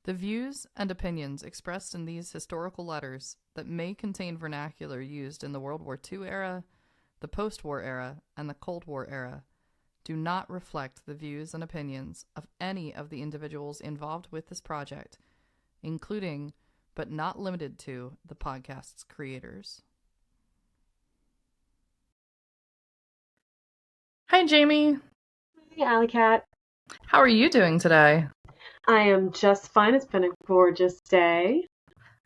The views and opinions expressed in these historical letters that may contain vernacular used in the World War II era, the post-war era, and the Cold War era do not reflect the views and opinions of any of the individuals involved with this project, including, but not limited to, the podcast's creators. Hi, Jamie. Hey, Alley Cat. How are you doing today? I am just fine. It's been a gorgeous day.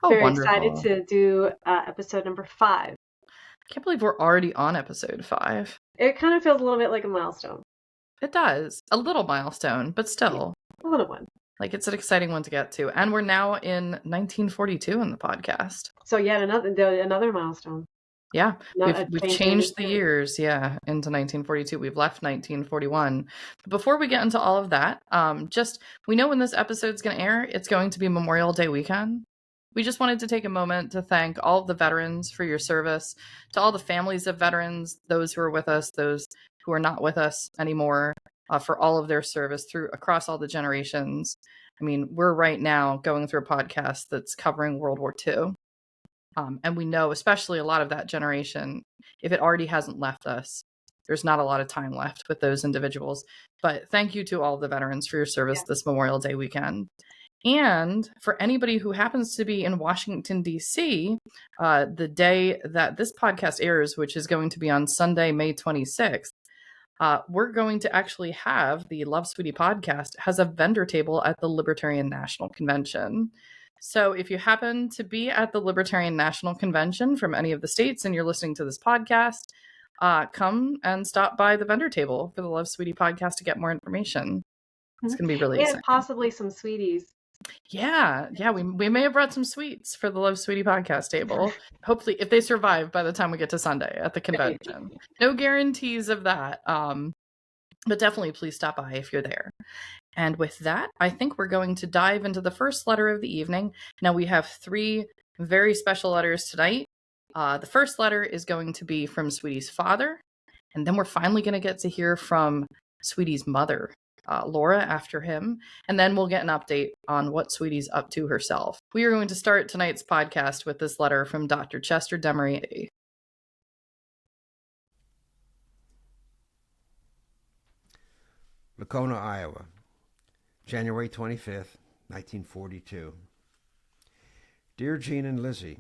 Oh, Very wonderful. excited to do episode number 5. I can't believe we're already on episode 5. It kind of feels a little bit like a milestone. It does. A little milestone, but still. A little one. Like, it's an exciting one to get to. And we're now in 1942 in the podcast. So yet another milestone. Yeah, Not we've changed the years, into 1942. We've left 1941. But before we get into all of that, we know when this episode's going to air, it's going to be Memorial Day weekend. We just wanted to take a moment to thank all of the veterans for your service, to all the families of veterans, those who are with us, those who are not with us anymore, for all of their service across all the generations. I mean, we're right now going through a podcast that's covering World War II. And we know, especially a lot of that generation, if it already hasn't left us, there's not a lot of time left with those individuals. But thank you to all of the veterans for your service this Memorial Day weekend. And for anybody who happens to be in Washington, D.C., the day that this podcast airs, which is going to be on Sunday, May 26th, we're going to actually have the Love Sweetie podcast has a vendor table at the Libertarian National Convention. So if you happen to be at the Libertarian National Convention from any of the states and you're listening to this podcast, come and stop by the vendor table for the Love Sweetie podcast to get more information. It's going to be really exciting. And possibly some sweeties. Yeah, we may have brought some sweets for the Love Sweetie podcast table. Hopefully, if they survive by the time we get to Sunday at the convention. No guarantees of that, but definitely please stop by if you're there. And with that, I think we're going to dive into the first letter of the evening. Now, we have 3 very special letters tonight. The first letter is going to be from Sweetie's father, and then we're finally going to get to hear from Sweetie's mother, Laura, after him, and then we'll get an update on what Sweetie's up to herself. We are going to start tonight's podcast with this letter from Dr. Chester Demaree. Lacona, Iowa, January 25th, 1942. Dear Jean and Lizzie,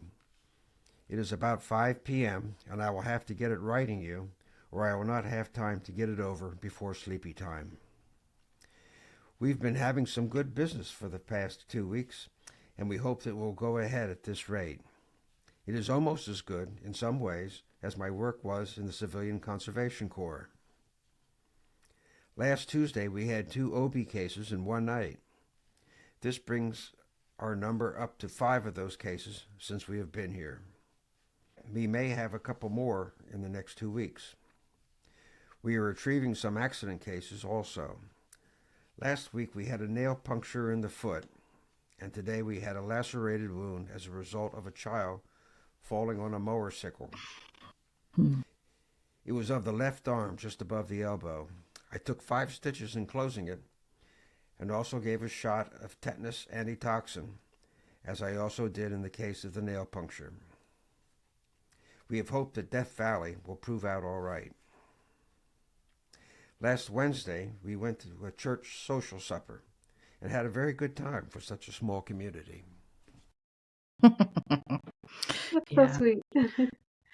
it is about 5 p.m., and I will have to get it writing you, or I will not have time to get it over before sleepy time. We've been having some good business for the past 2 weeks, and we hope that we'll go ahead at this rate. It is almost as good, in some ways, as my work was in the Civilian Conservation Corps. Last Tuesday, we had 2 OB cases in one night. This brings our number up to 5 of those cases since we have been here. We may have a couple more in the next 2 weeks. We are retrieving some accident cases also. Last week, we had a nail puncture in the foot, and today we had a lacerated wound as a result of a child falling on a mower sickle. It was of the left arm, just above the elbow. I took 5 stitches in closing it, and also gave a shot of tetanus antitoxin, as I also did in the case of the nail puncture. We have hoped that Death Valley will prove out all right. Last Wednesday, we went to a church social supper and had a very good time for such a small community. That's so sweet.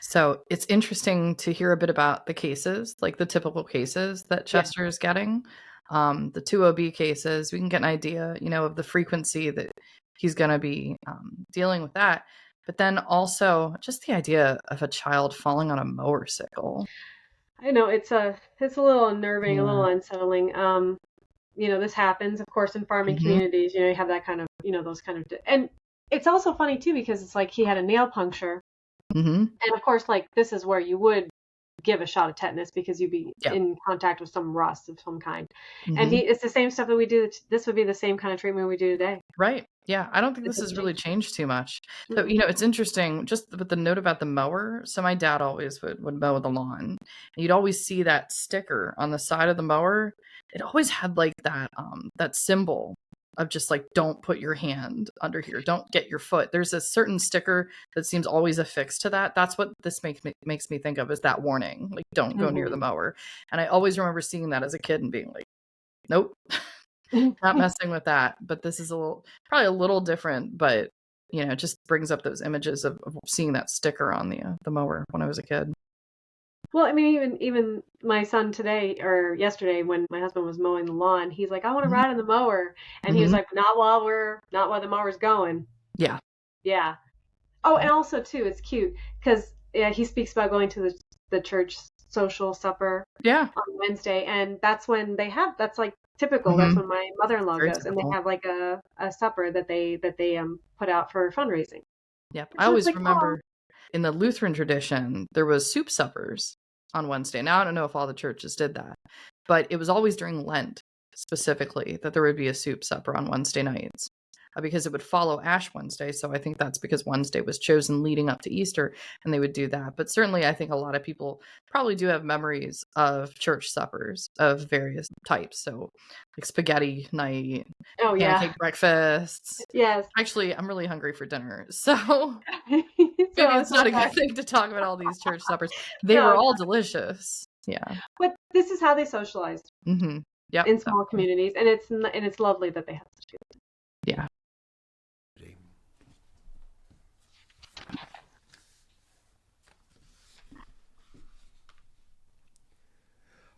So it's interesting to hear a bit about the cases, like the typical cases that Chester is getting. The 2 OB cases, we can get an idea, of the frequency that he's going to be dealing with that. But then also just the idea of a child falling on a motorcycle. I know it's a little unnerving, a little unsettling. This happens, of course, in farming communities. You have that kind of, those kind of, and it's also funny too because it's like he had a nail puncture, and of course, like this is where you would give a shot of tetanus because you'd be in contact with some rust of some kind, and it's the same stuff that we do. This would be the same kind of treatment we do today. Right. Yeah, I don't think this has really changed too much. So, it's interesting, just with the note about the mower. So my dad always would mow the lawn. And you'd always see that sticker on the side of the mower. It always had like that symbol of just like, don't put your hand under here, don't get your foot. There's a certain sticker that seems always affixed to that. That's what this makes me think of, is that warning, like, don't go near the mower. And I always remember seeing that as a kid and being like, nope, not messing with that. But this is probably a little different, but it just brings up those images of seeing that sticker on the mower when I was a kid. Well, I mean, even my son today or yesterday when my husband was mowing the lawn, he's like, I want to ride on the mower. And he was like, not while the mower's going. Yeah. Yeah. Oh, and also too, it's cute because he speaks about going to the church social supper on Wednesday, and that's when that's like typical. That's when my mother-in-law goes, and they have like a supper that they put out for fundraising. Yep. I always remember in the Lutheran tradition, there was soup suppers on Wednesday. Now, I don't know if all the churches did that, but it was always during Lent specifically that there would be a soup supper on Wednesday nights, because it would follow Ash Wednesday. So I think that's because Wednesday was chosen leading up to Easter, and they would do that. But certainly I think a lot of people probably do have memories of church suppers of various types. So like spaghetti night, pancake breakfasts. Yes. Actually, I'm really hungry for dinner. So maybe it's not a good thing to talk about all these church suppers. They were all delicious. Yeah. But this is how they socialized. Yep. In small communities. And it's lovely that they have such good. Yeah.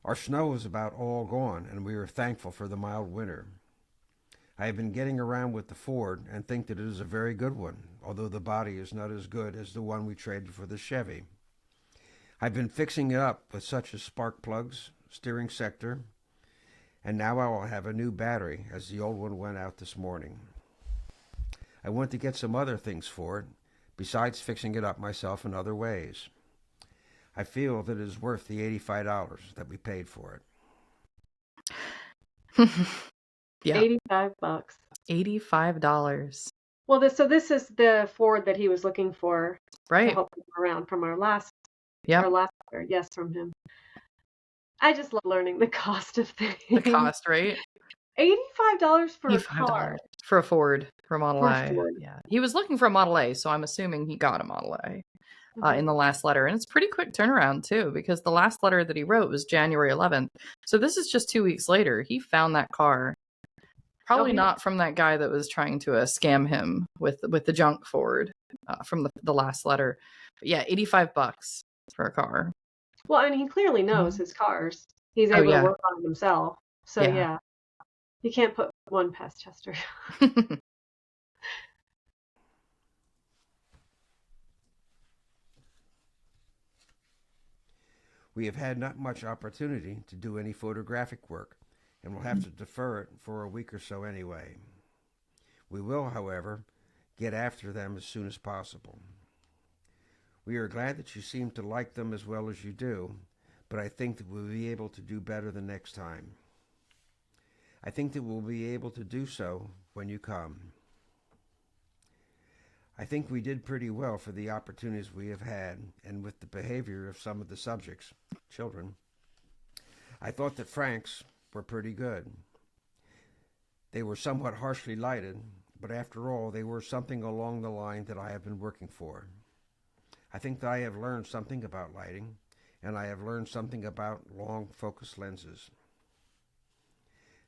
Our snow was about all gone, and we were thankful for the mild winter. I have been getting around with the Ford and think that it is a very good one, although the body is not as good as the one we traded for the Chevy. I've been fixing it up with such as spark plugs, steering sector, and now I will have a new battery as the old one went out this morning. I want to get some other things for it, besides fixing it up myself in other ways. I feel that it is worth the $85 that we paid for it. Yeah. $85. $85. Well, this is the Ford that he was looking for, right, to help him around from our last letter. Yes, from him. I just love learning the cost of things. The cost, right? $85 for a car. For a Ford, for a Model A. Yeah. He was looking for a Model A, so I'm assuming he got a Model A in the last letter. And it's pretty quick turnaround, too, because the last letter that he wrote was January 11th. So this is just 2 weeks later. He found that car. Probably not from that guy that was trying to scam him with the junk Ford from the last letter. But yeah, $85 for a car. Well, I mean, he clearly knows his cars. He's able to work on it himself. So yeah, you can't put one past Chester. We have had not much opportunity to do any photographic work, and will have to defer it for a week or so anyway. We will, however, get after them as soon as possible. We are glad that you seem to like them as well as you do, but I think that we'll be able to do better the next time. I think that we'll be able to do so when you come. I think we did pretty well for the opportunities we have had, and with the behavior of some of the subjects, children. I thought that Frank's were pretty good. They were somewhat harshly lighted, but after all, they were something along the line that I have been working for. I think that I have learned something about lighting, and I have learned something about long focus lenses.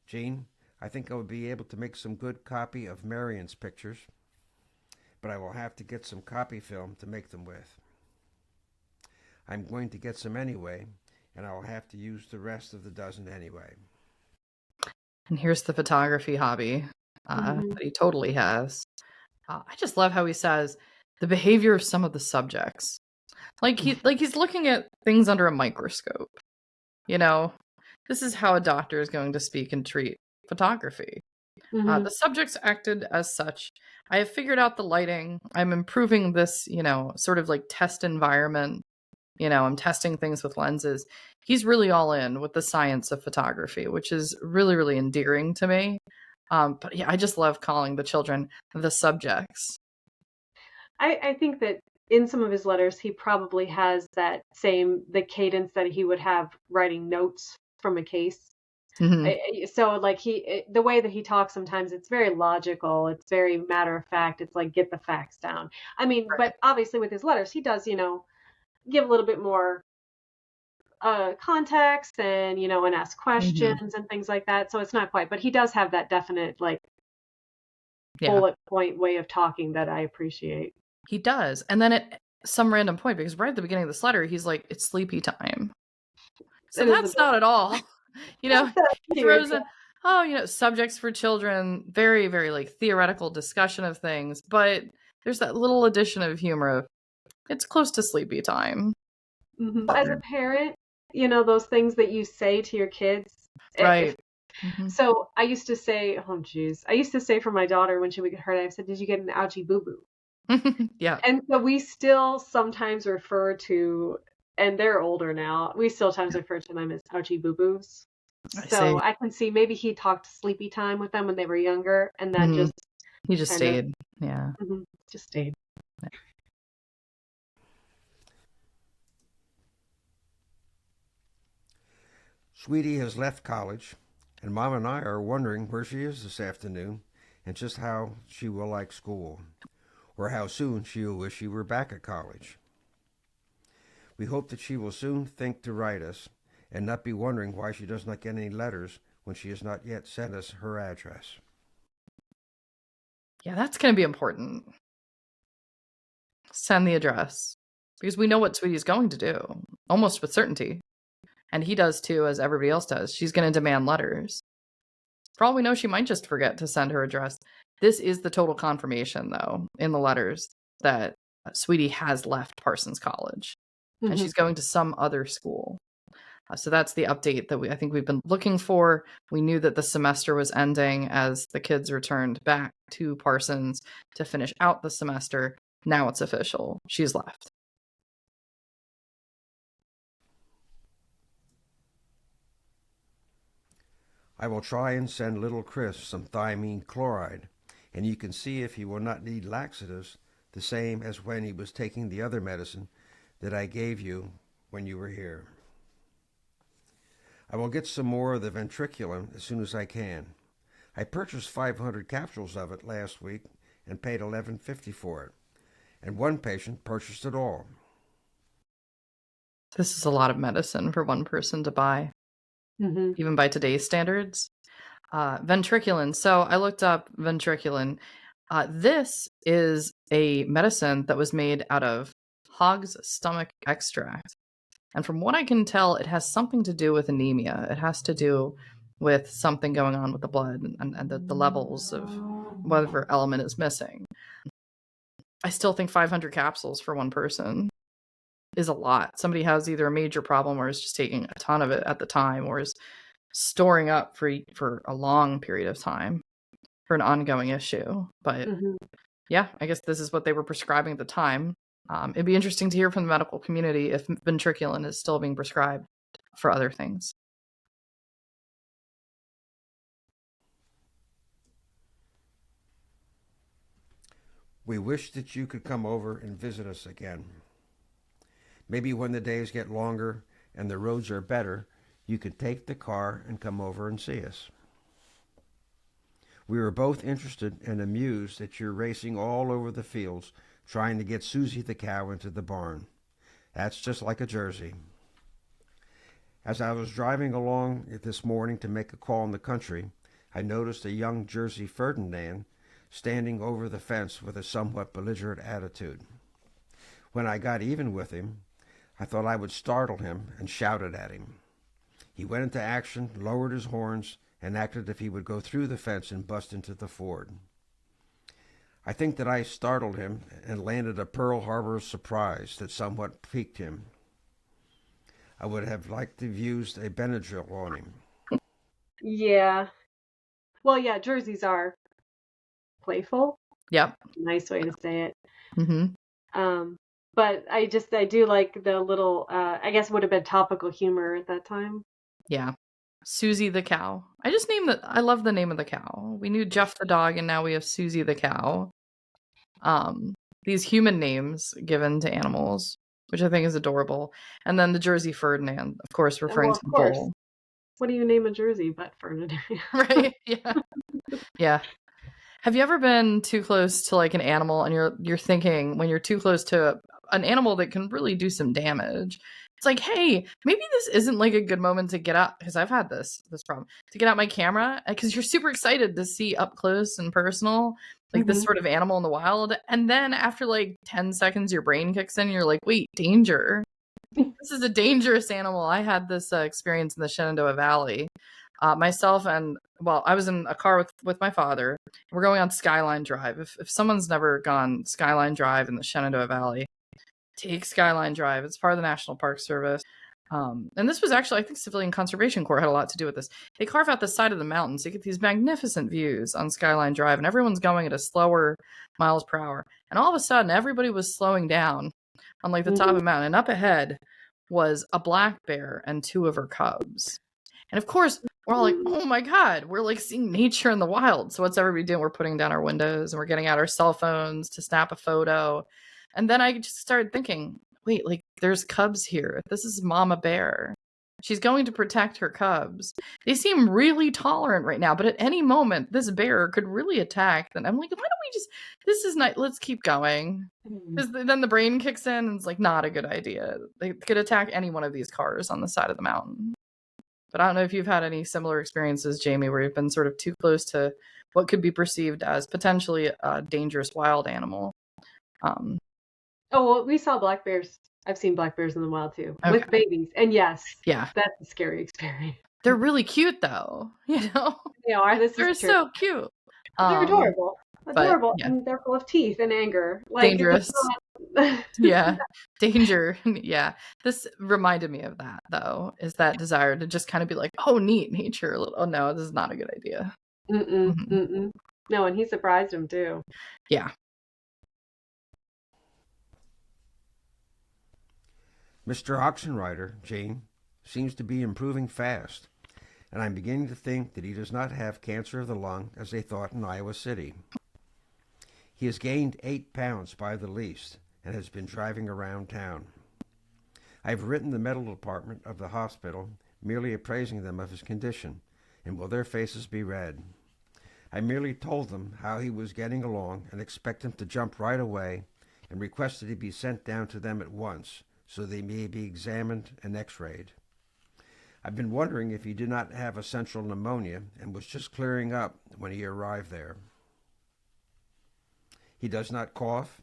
Jean, I think I will be able to make some good copy of Marion's pictures, but I will have to get some copy film to make them with. I'm going to get some anyway, and I will have to use the rest of the dozen anyway. And here's the photography hobby that he totally has. I just love how he says the behavior of some of the subjects. Like he's looking at things under a microscope. This is how a doctor is going to speak and treat photography. The subjects acted as such. I have figured out the lighting. I'm improving this, sort of like test environment. I'm testing things with lenses. He's really all in with the science of photography, which is really, really endearing to me. But yeah, I just love calling the children the subjects. I think that in some of his letters, he probably has the cadence that he would have writing notes from a case. So like the way that he talks sometimes, it's very logical. It's very matter of fact. It's like, get the facts down. I mean, Right. but obviously with his letters, he does, give a little bit more context and, and ask Hmm. questions and things like that. So it's not quite, but he does have that definite like Yeah, bullet point way of talking that I appreciate. he does. And then at some random point, because right at the beginning of this letter, he's like, it's sleepy time. So It is that's not at all. That's He cute. throws in, oh, subjects for children, very, very like theoretical discussion of things, but there's that little addition of humor of it's close to sleepy time. As a parent, those things that you say to your kids. If Right. Hmm. so, I used to say, oh geez, I used to say for my daughter when she would get hurt, I said, "Did you get an ouchie boo boo?" Yeah. And so we still sometimes refer to, and they're older now. We still sometimes refer to them as ouchie boo boos. I So see. I can see maybe he talked sleepy time with them when they were younger, and that Hmm. just He just kind of stayed. Yeah. just stayed. Sweetie has left college, and Mom and I are wondering where she is this afternoon and just how she will like school, or how soon she will wish she were back at college. We hope that she will soon think to write us and not be wondering why she does not get any letters when she has not yet sent us her address. Yeah, that's going to be important. Send the address because we know what Sweetie's going to do almost with certainty. And he does too, as everybody else does. She's going to demand letters. For all we know, she might just forget to send her address. This is the total confirmation, though, in the letters that Sweetie has left Parsons College and Hmm. she's going to some other school. So that's the update that I think we've been looking for. We knew that the semester was ending as the kids returned back to Parsons to finish out the semester. Now it's official. She's left. I will try and send little Chris some thiamine chloride, and you can see if he will not need laxatives, the same as when he was taking the other medicine that I gave you when you were here. I will get some more of the ventriculum as soon as I can. I purchased 500 capsules of it last week and paid $11.50 for it, and one patient purchased it all. This is a lot of medicine for one person to buy, Hmm. even by today's standards. Ventriculin. So I looked up ventriculin. This is a medicine that was made out of hog's stomach extract. And from what I can tell, it has something to do with anemia. It has to do with something going on with the blood and the levels of whatever element is missing. I still think 500 capsules for one person is a lot. Somebody has either a major problem or is just taking a ton of it at the time or is storing up for a long period of time for an ongoing issue. But Hmm. yeah, I guess this is what they were prescribing at the time. It'd be interesting to hear from the medical community if ventriculin is still being prescribed for other things. We wish that you could come over and visit us again. Maybe when the days get longer and the roads are better, you could take the car and come over and see us. We were both interested and amused that you're racing all over the fields trying to get Susie the cow into the barn. That's just like a Jersey. As I was driving along this morning to make a call in the country, I noticed a young Jersey Ferdinand standing over the fence with a somewhat belligerent attitude. When I got even with him, I thought I would startle him and shouted at him. He went into action, lowered his horns, and acted as if he would go through the fence and bust into the ford. I think that I startled him and landed a Pearl Harbor surprise that somewhat piqued him. I would have liked to have used a Benadryl on him. Yeah. Well, yeah, jerseys are playful. Yep. Nice way to say it. Mm-hmm. Um, but I do like the little, I guess it would have been topical humor at that time. Yeah. Susie the cow. I love the name of the cow. We knew Jeff the dog, and now we have Susie the cow. These human names given to animals, which I think is adorable. And then the Jersey Ferdinand, of course, Well, referring to of the course. bull. what do you name a Jersey but Fernandina? Right? Yeah. Yeah. Have you ever been too close to like an animal and you're thinking when you're too close to an animal that can really do some damage? It's like, hey, maybe this isn't like a good moment to get out because I've had this problem to get out my camera because you're super excited to see up close and personal like this sort of animal in the wild, and then after like 10 seconds, your brain kicks in and you're like, wait, danger. This is a dangerous animal. I had this experience in the Shenandoah Valley. Myself and, well, I was in a car with my father. We're going on Skyline Drive. If someone's never gone Skyline Drive in the Shenandoah Valley, take Skyline Drive. It's part of the National Park Service. And this was actually, I think Civilian Conservation Corps had a lot to do with this. They carve out the side of the mountain so you get these magnificent views on Skyline Drive, and everyone's going at a slower miles per hour. And all of a sudden, everybody was slowing down on like the top of the mountain. And up ahead was a black bear and two of her cubs. And of course, we're all like, oh my God, we're like seeing nature in the wild. So what's everybody doing? We're putting down our windows and we're getting out our cell phones to snap a photo. And then I just started thinking, wait, like there's cubs here. This is Mama Bear. She's going to protect her cubs. They seem really tolerant right now, but at any moment, this bear could really attack. And I'm like, why don't we just, this is not, let's keep going. Because then the brain kicks in and it's like, not a good idea. They could attack any one of these cars on the side of the mountain. But I don't know if you've had any similar experiences, Jamie, where you've been sort of too close to what could be perceived as potentially a dangerous wild animal. Oh, well, we saw black bears. I've seen black bears in the wild too, Okay. with babies. And yes, yeah, that's a scary experience. They're really cute though, you know? They are. They're so cute. They're adorable. Adorable. Yeah. And they're full of teeth and anger. Like, dangerous. Yeah. Danger. Yeah. This reminded me of that though, is that desire to just kind of be like, oh, neat nature. Oh no, this is not a good idea. No, and he surprised him too. Yeah. Mr. Oxenrider, Jane, seems to be improving fast, and I'm beginning to think that he does not have cancer of the lung as they thought in Iowa City. He has gained 8 pounds by the least and has been driving around town. I've written the medical department of the hospital, merely appraising them of his condition, and will their faces be red? I merely told them how he was getting along and expect him to jump right away and requested he be sent down to them at once so they may be examined and x-rayed. I've been wondering if he did not have essential pneumonia and was just clearing up when he arrived there. He does not cough,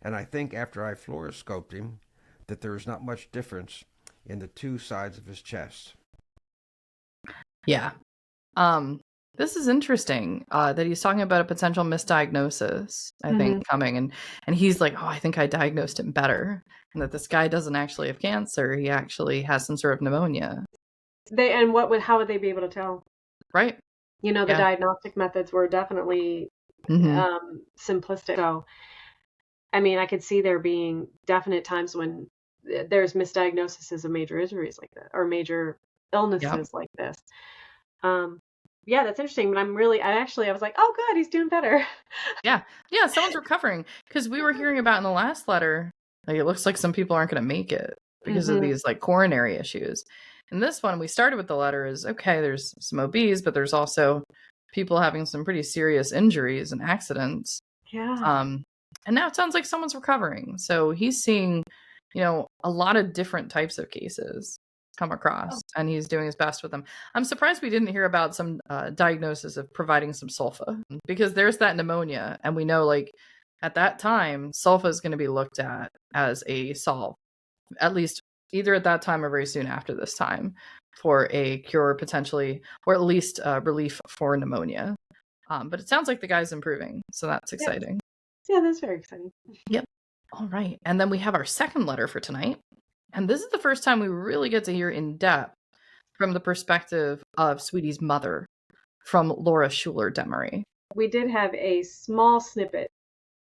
and I think after I fluoroscoped him that there is not much difference in the two sides of his chest. Yeah. This is interesting that he's talking about a potential misdiagnosis, I think, coming. And he's like, oh, I think I diagnosed him better. And that this guy doesn't actually have cancer. He actually has some sort of pneumonia. How would they be able to tell? Right. You know, the diagnostic methods were definitely simplistic. So, I mean, I could see there being definite times when there's misdiagnoses of major injuries like that or major illnesses like this. Yeah, that's interesting. But I was like, oh, good, he's doing better. Yeah, someone's recovering because we were hearing about in the last letter, like it looks like some people aren't going to make it because of these like coronary issues. And this one, we started with the letter is okay. There's some OBs, but there's also people having some pretty serious injuries and accidents. Yeah. And now it sounds like someone's recovering. So he's seeing, a lot of different types of cases come across, and he's doing his best with them. I'm surprised we didn't hear about some diagnosis of providing some sulfa, because there's that pneumonia, and we know like at that time sulfa is going to be looked at as a solve, at least either at that time or very soon after this time, for a cure potentially, or at least relief for pneumonia. But it sounds like the guy's improving, so that's exciting. Yeah, that's very exciting. Yep. All right, and then we have our second letter for tonight. And this is the first time we really get to hear in depth from the perspective of Sweetie's mother, from Laura Shuler Demaree. We did have a small snippet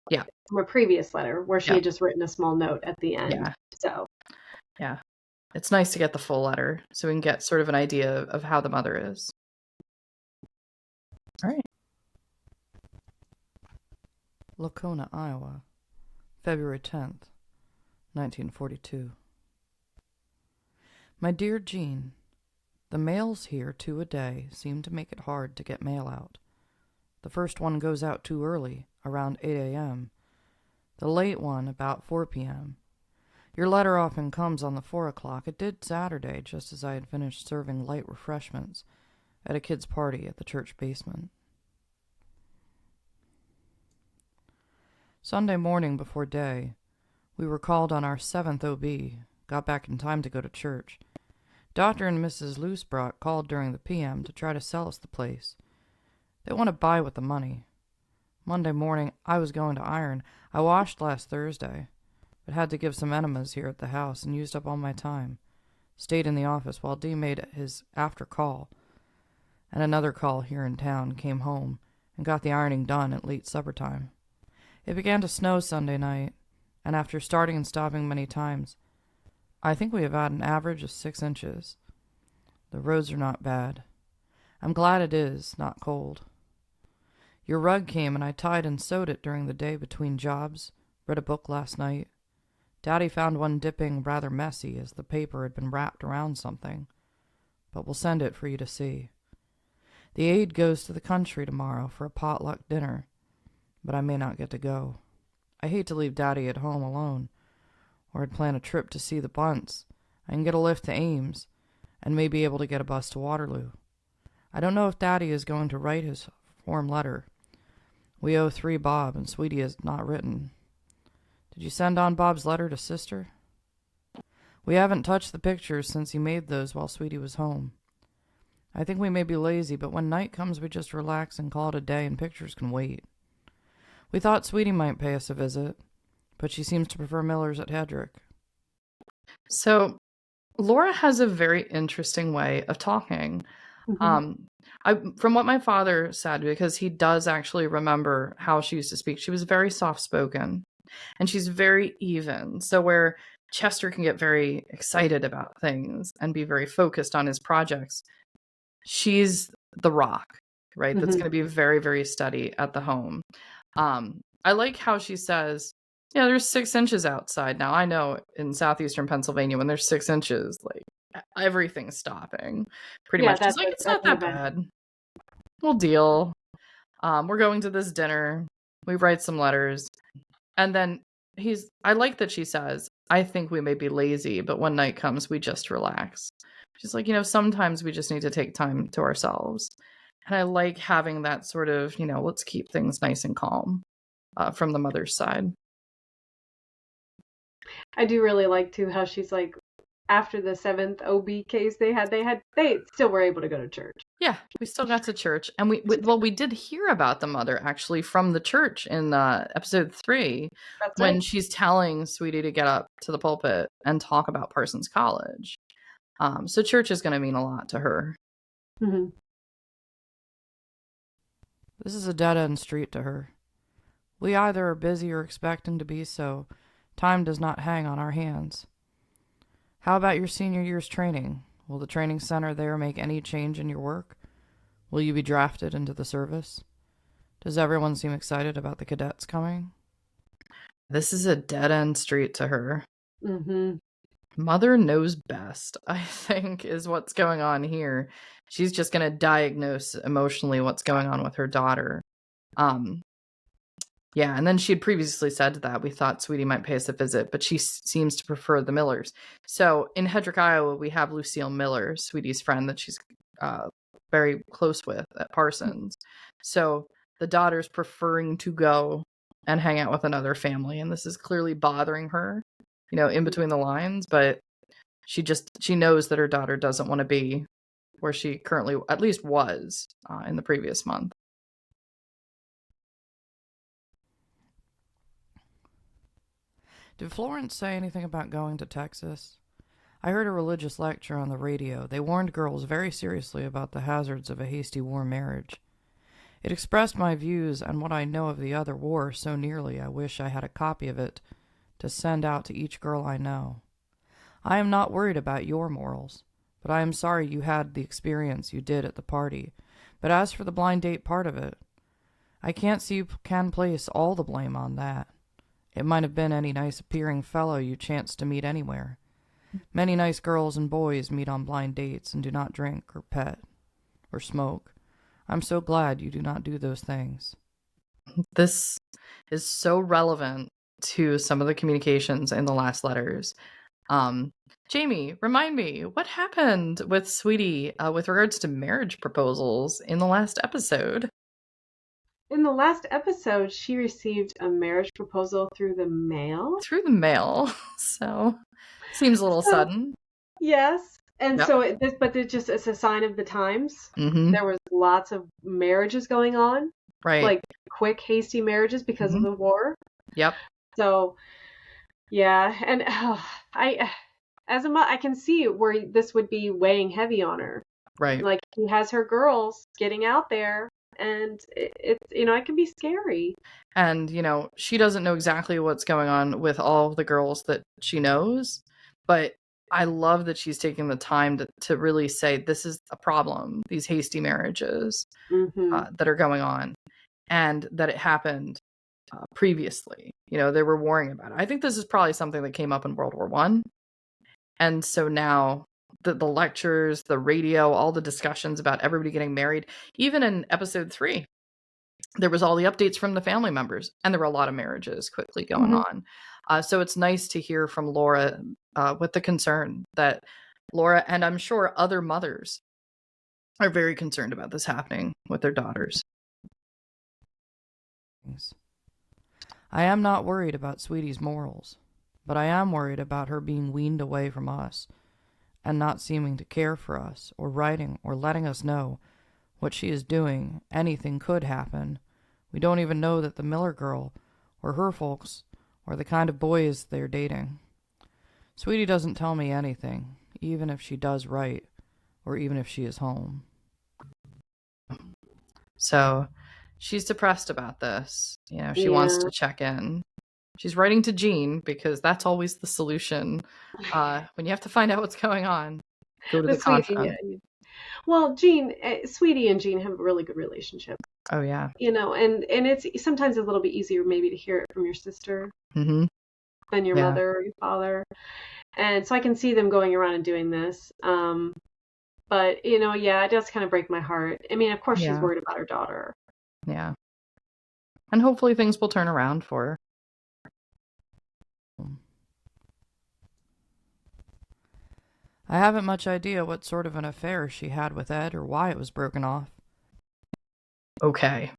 from a previous letter where she had just written a small note at the end. Yeah. So, yeah, it's nice to get the full letter so we can get sort of an idea of how the mother is. All right. Lacona, Iowa, February 10th, 1942. My dear Jean, The mails here, 2 a day, seem to make it hard to get mail out. The first one goes out too early, around 8 a.m. The late one about 4 p.m. Your letter often comes on the 4 o'clock. It did Saturday, just as I had finished serving light refreshments at a kid's party at the church basement. Sunday morning before day, we were called on our 7th OB, got back in time to go to church. Dr. and Mrs. Loosebrock called during the PM to try to sell us the place. They want to buy with the money. Monday morning, I was going to iron. I washed last Thursday, but had to give some enemas here at the house and used up all my time. Stayed in the office while Dee made his after call, and another call here in town, came home, and got the ironing done at late supper time. It began to snow Sunday night, and after starting and stopping many times, I think we have had an average of 6 inches. The roads are not bad. I'm glad it is not cold. Your rug came and I tied and sewed it during the day between jobs, read a book last night. Daddy found one dipping rather messy as the paper had been wrapped around something, but we'll send it for you to see. The aide goes to the country tomorrow for a potluck dinner, but I may not get to go. I hate to leave Daddy at home alone, or I'd plan a trip to see the Bunts. I can get a lift to Ames, and may be able to get a bus to Waterloo. I don't know if Daddy is going to write his form letter. We owe 3 Bob, and Sweetie has not written. Did you send on Bob's letter to Sister? We haven't touched the pictures since he made those while Sweetie was home. I think we may be lazy, but when night comes we just relax and call it a day, and pictures can wait. We thought Sweetie might pay us a visit, but she seems to prefer Miller's at Hedrick. So, Laura has a very interesting way of talking. From what my father said, because he does actually remember how she used to speak, she was very soft-spoken, and she's very even. So where Chester can get very excited about things and be very focused on his projects, she's the rock, right? That's going to be very, very steady at the home. I like how she says, yeah, there's 6 inches outside. Now, I know in southeastern Pennsylvania, when there's 6 inches, like, everything's stopping. Pretty much. She's like, it's not that bad. We'll deal. We're going to this dinner. We write some letters. And then I like that she says, I think we may be lazy, but when night comes, we just relax. She's like, sometimes we just need to take time to ourselves. And I like having that sort of, let's keep things nice and calm from the mother's side. I do really like, too, how she's like, after the 7th OB case they still were able to go to church. Yeah, we still got to church. And we did hear about the mother, actually, from the church in episode 3. That's when she's telling Sweetie to get up to the pulpit and talk about Parsons College. So church is going to mean a lot to her. Mm-hmm. This is a dead-end street to her. We either are busy or expecting to be, so time does not hang on our hands. How about your senior year's training? Will the training center there make any change in your work? Will you be drafted into the service? Does everyone seem excited about the cadets coming? This is a dead-end street to her. Mm-hmm. Mother knows best, I think, is what's going on here. She's just going to diagnose emotionally what's going on with her daughter. Yeah, and then she had previously said that we thought Sweetie might pay us a visit, but she seems to prefer the Millers. So in Hedrick, Iowa, we have Lucille Miller, Sweetie's friend that she's very close with at Parsons. So the daughter's preferring to go and hang out with another family, and this is clearly bothering her, in between the lines, but she knows that her daughter doesn't want to be where she currently at least was in the previous month. Did Florence say anything about going to Texas? I heard a religious lecture on the radio. They warned girls very seriously about the hazards of a hasty war marriage. It expressed my views and what I know of the other war so nearly I wish I had a copy of it to send out to each girl I know. I am not worried about your morals, but I am sorry you had the experience you did at the party. But as for the blind date part of it, I can't see you can place all the blame on that. It might have been any nice-appearing fellow you chanced to meet anywhere. Many nice girls and boys meet on blind dates and do not drink or pet or smoke. I'm so glad you do not do those things. This is so relevant to some of the communications in the last letters. Jamie, remind me, what happened with Sweetie with regards to marriage proposals in the last episode? In the last episode, she received a marriage proposal through the mail. Through the mail. So, seems a little sudden. Yes. And Yep. so but it just it's a sign of the times. Mm-hmm. There was lots of marriages going on, Right. like quick, hasty marriages because of the war. Yep. So, yeah, and I can see where this would be weighing heavy on her. Right. Like, he has her girls getting out there, and it can be scary. And, she doesn't know exactly what's going on with all of the girls that she knows, but I love that she's taking the time to really say this is a problem, these hasty marriages that are going on, and that it happened previously. They were worrying about it. I think this is probably something that came up in World War I. And so now the lectures, the radio, all the discussions about everybody getting married, even in episode 3, there was all the updates from the family members, and there were a lot of marriages quickly going on. So it's nice to hear from Laura with the concern that Laura, and I'm sure other mothers, are very concerned about this happening with their daughters. I am not worried about Sweetie's morals, but I am worried about her being weaned away from us and not seeming to care for us or writing or letting us know what she is doing. Anything could happen. We don't even know that the Miller girl or her folks or the kind of boys they're dating. Sweetie doesn't tell me anything, even if she does write or even if she is home. So she's depressed about this. She wants to check in. She's writing to Jean because that's always the solution. When you have to find out what's going on, go to the confidant. Well, Sweetie and Jean have a really good relationship. Oh, yeah. And it's sometimes a little bit easier maybe to hear it from your sister than your mother or your father. And so I can see them going around and doing this. But, it does kind of break my heart. I mean, of course she's worried about her daughter. Yeah. And hopefully things will turn around for her. I haven't much idea what sort of an affair she had with Ed or why it was broken off. Okay.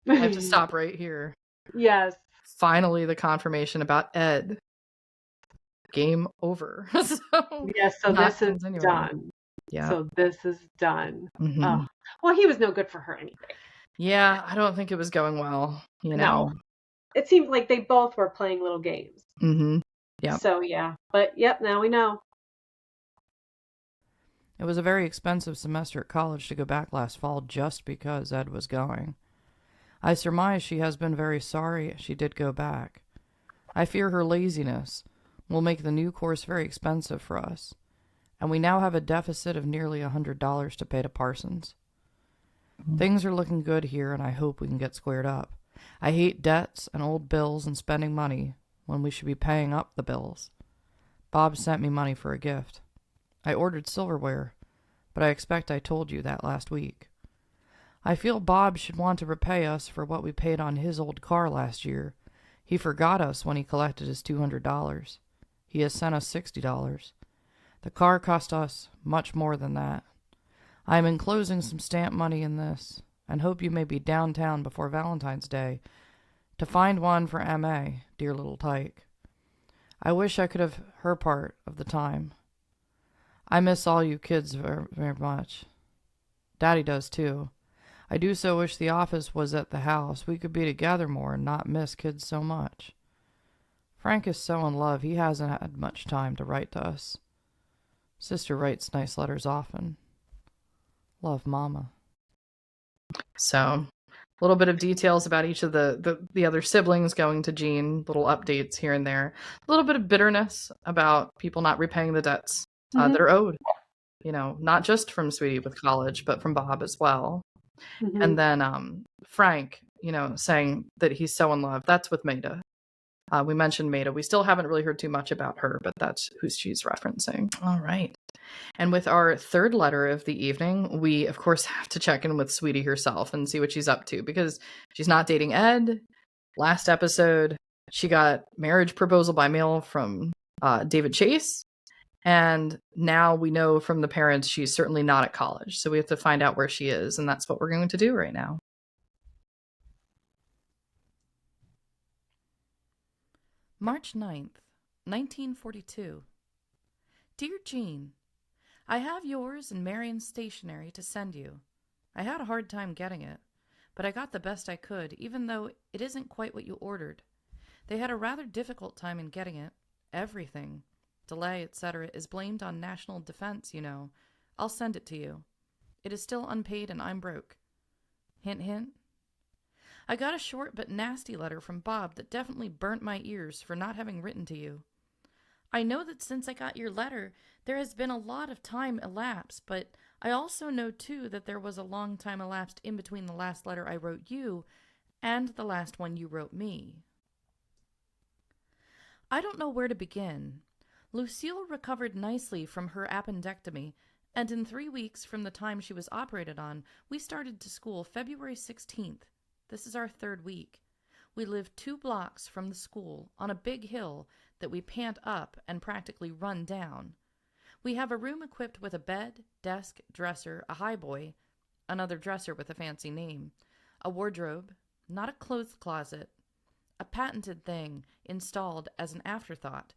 I have to stop right here. Yes. Finally, the confirmation about Ed. Game over. So this is done. Yeah. So this is done. Mm-hmm. Oh. Well, he was no good for her anyway. Yeah, I don't think it was going well, No. It seemed like they both were playing little games. Mm-hmm. Yeah. So, yeah. But, now we know. It was a very expensive semester at college to go back last fall just because Ed was going. I surmise she has been very sorry she did go back. I fear her laziness will make the new course very expensive for us, and we now have a deficit of nearly $100 to pay to Parsons. Things are looking good here, and I hope we can get squared up. I hate debts and old bills and spending money when we should be paying up the bills. Bob sent me money for a gift. I ordered silverware, but I expect I told you that last week. I feel Bob should want to repay us for what we paid on his old car last year. He forgot us when he collected his $200. He has sent us $60. The car cost us much more than that. I am enclosing some stamp money in this, and hope you may be downtown before Valentine's Day to find one for M.A., dear little tyke. I wish I could have her part of the time. I miss all you kids very, very much. Daddy does too. I do so wish the office was at the house. We could be together more and not miss kids so much. Frank is so in love, he hasn't had much time to write to us. Sister writes nice letters often. Love, Mama. So, a little bit of details about each of the other siblings going to Jean, little updates here and there. A little bit of bitterness about people not repaying the debts that are owed. Not just from Sweetie with college, but from Bob as well. And then Frank, saying that he's so in love. That's with Maida. We mentioned Maida. We still haven't really heard too much about her, but that's who she's referencing. All right. And with our third letter of the evening, we, of course, have to check in with Sweetie herself and see what she's up to, because she's not dating Ed. Last episode, she got marriage proposal by mail from David Chase. And now we know from the parents she's certainly not at college. So we have to find out where she is. And that's what we're going to do right now. March 9th, 1942. Dear Jean, I have yours and Marion's stationery to send you. I had a hard time getting it, but I got the best I could, even though it isn't quite what you ordered. They had a rather difficult time in getting it. Everything, delay, etc., is blamed on national defense, you know. I'll send it to you. It is still unpaid and I'm broke. Hint, hint. I got a short but nasty letter from Bob that definitely burnt my ears for not having written to you. I know that since I got your letter, there has been a lot of time elapsed, but I also know, too, that there was a long time elapsed in between the last letter I wrote you and the last one you wrote me. I don't know where to begin. Lucille recovered nicely from her appendectomy, and in 3 weeks from the time she was operated on, we started to school February 16th. This is our 3rd week. We live 2 blocks from the school on a big hill that we pant up and practically run down. We have a room equipped with a bed, desk, dresser, a highboy, another dresser with a fancy name, a wardrobe, not a clothes closet, a patented thing installed as an afterthought,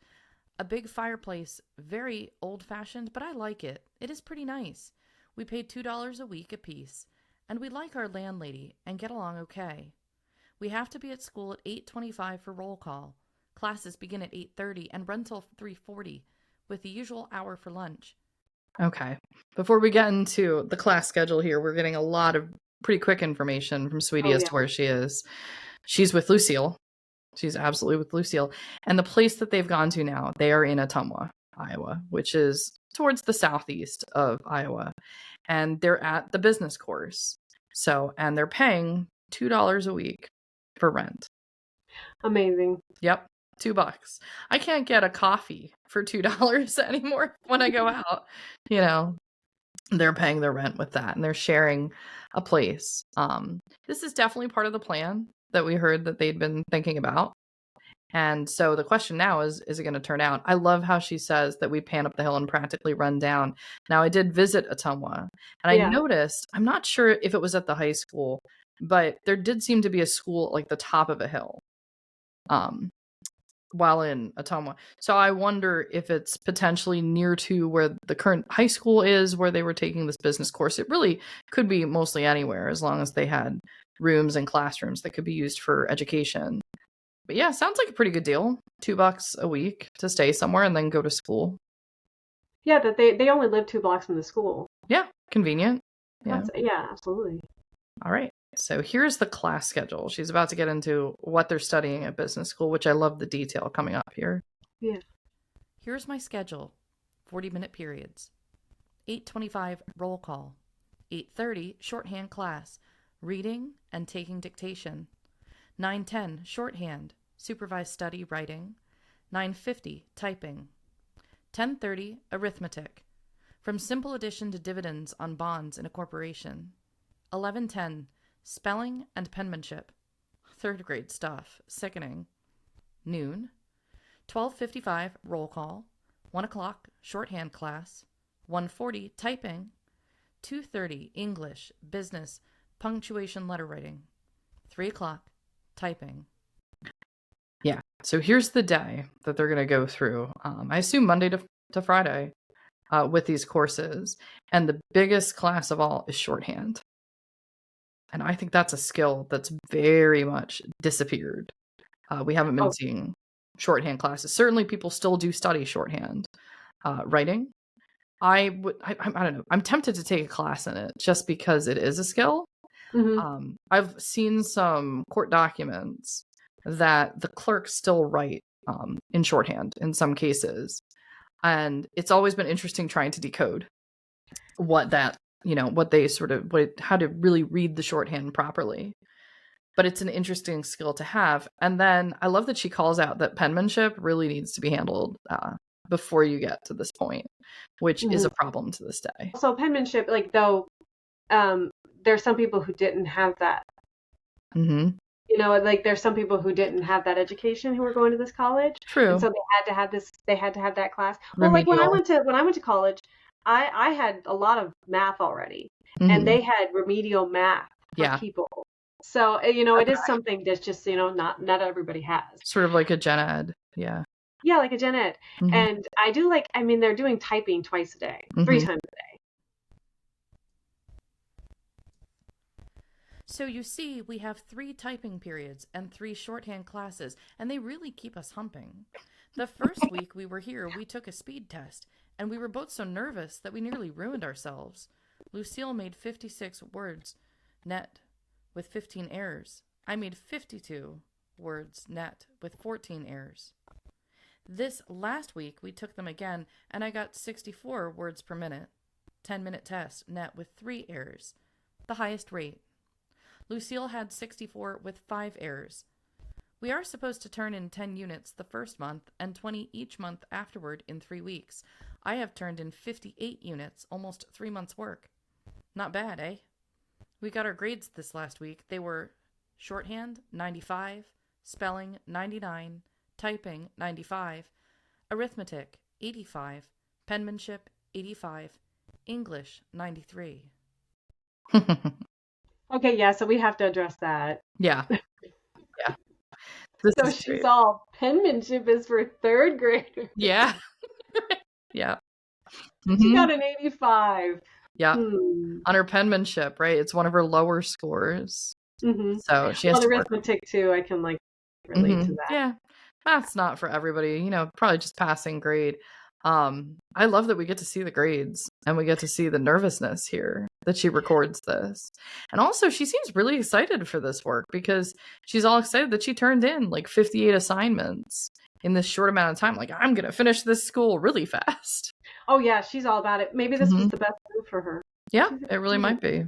a big fireplace, very old-fashioned, but I like it. It is pretty nice. We pay $2 a week apiece, and we like our landlady and get along okay. We have to be at school at 8:25 for roll call. Classes begin at 8:30 and run till 3:40, with the usual hour for lunch. Okay. Before we get into the class schedule here, we're getting a lot of pretty quick information from Sweetie as to where she is. She's with Lucille. She's absolutely with Lucille. And the place that they've gone to now, they are in Ottumwa, Iowa, which is towards the southeast of Iowa. And they're at the business course. So, and they're paying $2 a week for rent. Amazing. Yep. $2. I can't get a coffee for $2 anymore when I go out. You know, they're paying their rent with that, and they're sharing a place. This is definitely part of the plan that we heard that they'd been thinking about. And so the question now is it going to turn out? I love how she says that we pan up the hill and practically run down. Now, I did visit Ottumwa, and I noticed, I'm not sure if it was at the high school, but there did seem to be a school at like the top of a hill while in Ottumwa. So I wonder if it's potentially near to where the current high school is, where they were taking this business course. It really could be mostly anywhere, as long as they had rooms and classrooms that could be used for education. But yeah, sounds like a pretty good deal. $2 a week to stay somewhere and then go to school. Yeah, that they only live 2 blocks from the school. Yeah, convenient. Yeah, absolutely. All right. So here's the class schedule. She's about to get into what they're studying at business school, which I love the detail coming up here. Yeah. Here's my schedule. 40-minute periods. 8:25 roll call. 8:30 shorthand class. Reading and taking dictation. 9:10 shorthand. Supervised study writing. 9:50 typing. 10:30 arithmetic. From simple addition to dividends on bonds in a corporation. 11:10 spelling and penmanship. 3rd grade stuff. Sickening. Noon. 12:55 roll call. 1 o'clock shorthand class. 1:40 typing. 2:30 English, business, punctuation letter writing. 3 o'clock typing. Yeah. So here's the day that they're going to go through. I assume Monday to Friday with these courses. And the biggest class of all is shorthand. And I think that's a skill that's very much disappeared. We haven't been seeing shorthand classes. Certainly people still do study shorthand. Writing, I don't know. I'm tempted to take a class in it just because it is a skill. Mm-hmm. I've seen some court documents that the clerks still write in shorthand in some cases. And it's always been interesting trying to decode what that, what they how to really read the shorthand properly. but it's an interesting skill to have. And then I love that she calls out that penmanship really needs to be handled before you get to this point, which is a problem to this day. So penmanship, like, though, there's some people who didn't have that. Mm-hmm. You know, like, there's some people who didn't have that education who were going to this college. True. And so they had to have that class. Well, like, when I went to college, I had a lot of math already, and they had remedial math for people. So, you know, it is something that's just, you know, not everybody has. Sort of like a gen ed. Yeah. Yeah, like a gen ed. And I do, like, I mean, they're doing typing twice a day, 3 times a day. So you see, we have 3 typing periods and 3 shorthand classes, and they really keep us humping. The first week we were here, we took a speed test, and we were both so nervous that we nearly ruined ourselves. Lucille made 56 words net with 15 errors. I made 52 words net with 14 errors. This last week we took them again, and I got 64 words per minute. 10-minute test net with 3 errors, the highest rate. Lucille had 64 with 5 errors. We are supposed to turn in 10 units the first month and 20 each month afterward in 3 weeks. I have turned in 58 units, almost 3 months' work. Not bad, eh? We got our grades this last week. They were shorthand, 95, spelling, 99, typing, 95, arithmetic, 85, penmanship, 85, English, 93. Okay, yeah, so we have to address that. Yeah. Yeah. So she's all, penmanship is for 3rd graders. Yeah. Yeah. She got an 85. Yeah. On her penmanship, right? It's one of her lower scores. So she has to arithmetic too. I can, like, relate to that. Yeah. Math's not for everybody, you know, probably just passing grade. I love that we get to see the grades and we get to see the nervousness here that she records this. And also she seems really excited for this work because she's all excited that she turned in like 58 assignments in this short amount of time. Like, I'm going to finish this school really fast. Oh yeah, she's all about it. Maybe this was the best move for her. Yeah, it really might be.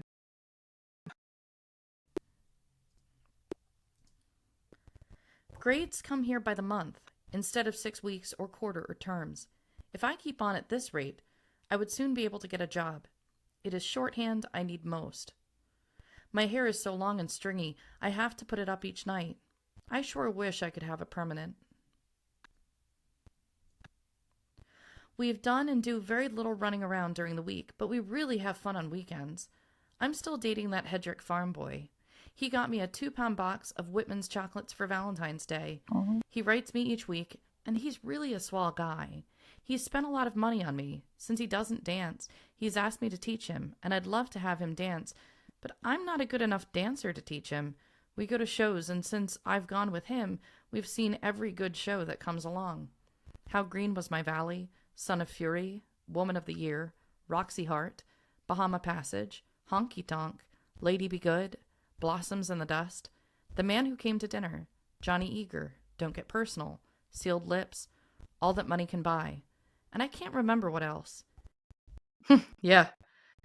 Grades come here by the month instead of 6 weeks or quarter or terms. If I keep on at this rate, I would soon be able to get a job. It is shorthand I need most. My hair is so long and stringy, I have to put it up each night. I sure wish I could have it permanent. We've done and do very little running around during the week, but we really have fun on weekends. I'm still dating that Hedrick farm boy. He got me a 2-pound box of Whitman's chocolates for Valentine's Day. He writes me each week, and he's really a swell guy. He's spent a lot of money on me. Since he doesn't dance, he's asked me to teach him, and I'd love to have him dance, but I'm not a good enough dancer to teach him. We go to shows, and since I've gone with him, we've seen every good show that comes along. How Green Was My Valley, Son of Fury, Woman of the Year, Roxy Hart, Bahama Passage, Honky Tonk, Lady Be Good, Blossoms in the Dust, The Man Who Came to Dinner, Johnny Eager, Don't Get Personal, Sealed Lips, All That Money Can Buy, and I can't remember what else. Yeah,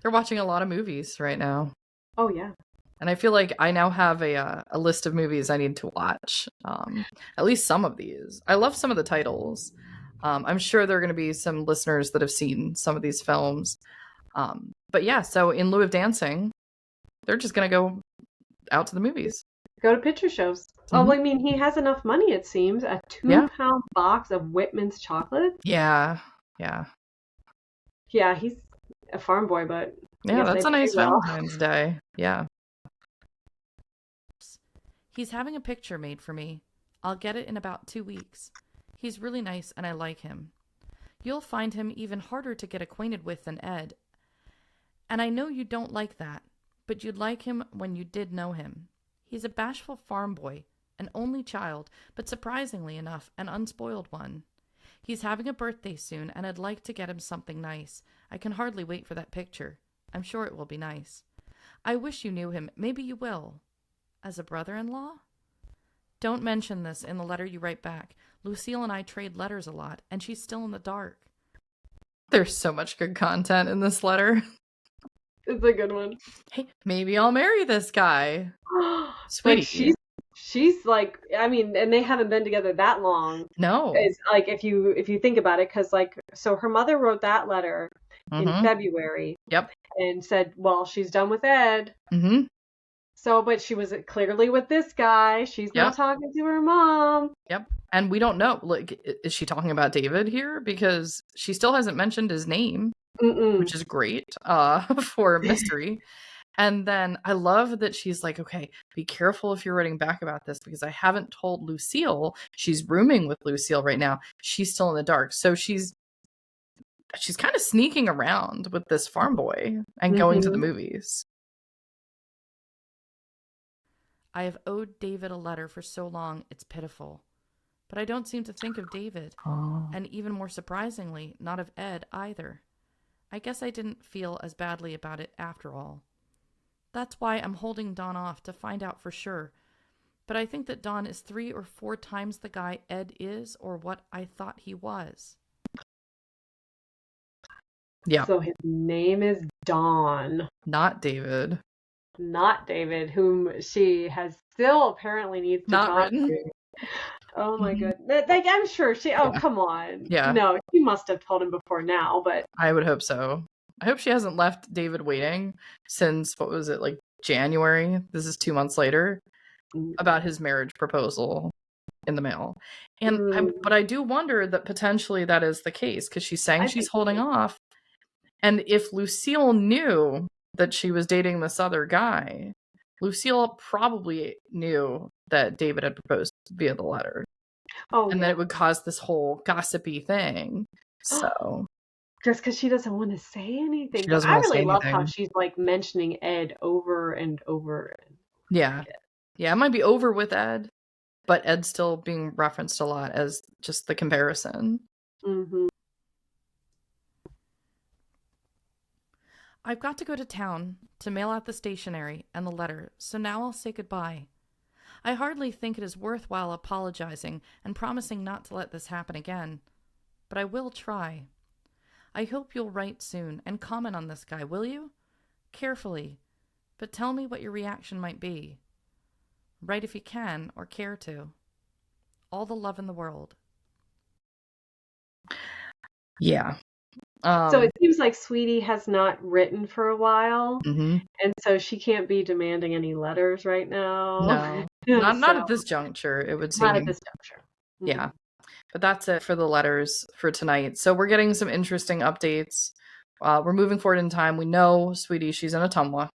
they're watching a lot of movies right now. Oh yeah. And I feel like I now have a list of movies I need to watch. At least some of these. I love some of the titles. I'm sure there are going to be some listeners that have seen some of these films. But yeah, so in lieu of dancing, they're just going to go out to the movies. Go to picture shows. Oh, I mean, he has enough money, it seems. A 2-pound box of Whitman's chocolate. Yeah. Yeah, he's a farm boy, but yeah, that's a nice Valentine's Day. Yeah. He's having a picture made for me. I'll get it in about 2 weeks. He's really nice and I like him. You'll find him even harder to get acquainted with than Ed. And I know you don't like that, but you'd like him when you did know him. He's a bashful farm boy, an only child, but surprisingly enough, an unspoiled one. He's having a birthday soon, and I'd like to get him something nice. I can hardly wait for that picture. I'm sure it will be nice. I wish you knew him. Maybe you will. As a brother-in-law? Don't mention this in the letter you write back. Lucille and I trade letters a lot, and she's still in the dark. There's so much good content in this letter. It's a good one. Hey, maybe I'll marry this guy. Like Sweetie. she's like, I mean, and they haven't been together that long. No. It's like if you think about it, because like so her mother wrote that letter in February Yep. and said, well, she's done with Ed. Mm-hmm. So, but she was clearly with this guy. She's not Yep. talking to her mom. Yep. And we don't know, like, is she talking about David here? Because she still hasn't mentioned his name, which is great for mystery. And then I love that she's like, okay, be careful if you're writing back about this because I haven't told Lucille. She's rooming with Lucille right now. She's still in the dark. So she's kind of sneaking around with this farm boy and going to the movies. I have owed David a letter for so long, it's pitiful. But I don't seem to think of David, and even more surprisingly, not of Ed either. I guess I didn't feel as badly about it after all. That's why I'm holding Don off to find out for sure. But I think that Don is 3 or 4 times the guy Ed is or what I thought he was. Yeah. So his name is Don. Not David. Not David, whom she has still apparently needs to talk to. Oh my goodness. Like, I'm sure she, come on. Yeah. No, she must have told him before now, but. I would hope so. I hope she hasn't left David waiting since, what was it, like January? This is 2 months later, about his marriage proposal in the mail. But I do wonder that potentially that is the case because she's saying she's holding off. And if Lucille knew that she was dating this other guy, Lucille probably knew that David had proposed via the letter. Oh, and then it would cause this whole gossipy thing. So just because she doesn't want to say anything. She doesn't I want to say really love how anything. she's like mentioning Ed over and over. Yeah. Yeah, it might be over with Ed, but Ed's still being referenced a lot as just the comparison. Mm-hmm. I've got to go to town to mail out the stationery and the letter, so now I'll say goodbye. I hardly think it is worthwhile apologizing and promising not to let this happen again, but I will try. I hope you'll write soon and comment on this guy, will you? Carefully, but tell me what your reaction might be. Write if you can or care to. All the love in the world. Yeah. So it seems like Sweetie has not written for a while, and so she can't be demanding any letters right now. No, not at this juncture, it would seem. Not at this juncture. Yeah. But that's it for the letters for tonight. So we're getting some interesting updates. We're moving forward in time. We know Sweetie, she's in Ottumwa.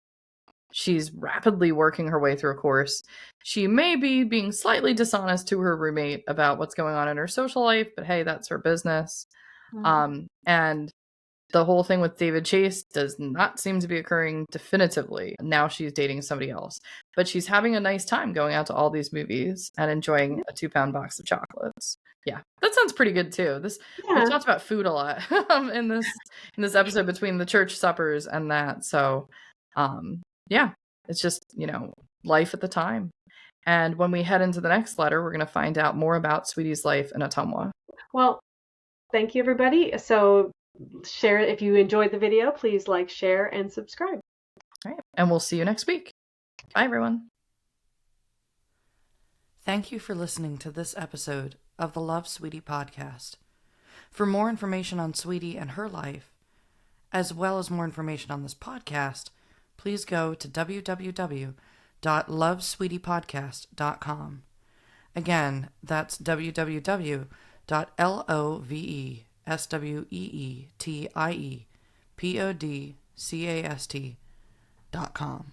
She's rapidly working her way through a course. She may be being slightly dishonest to her roommate about what's going on in her social life, but hey, that's her business. And the whole thing with David Chase does not seem to be occurring definitively. Now she's dating somebody else. But she's having a nice time going out to all these movies and enjoying a 2-pound box of chocolates. Yeah, that sounds pretty good too. We talked about food a lot in this episode between the church suppers and that. So, yeah, it's just, life at the time. And when we head into the next letter, we're going to find out more about Sweetie's life in Ottumwa. Well, thank you, everybody. So share it. If you enjoyed the video, please like, share, and subscribe. All right. And we'll see you next week. Bye, everyone. Thank you for listening to this episode of the Love Sweetie podcast. For more information on Sweetie and her life, as well as more information on this podcast, please go to www.lovesweetiepodcast.com. Again, that's www.lovesweetiepodcast.com.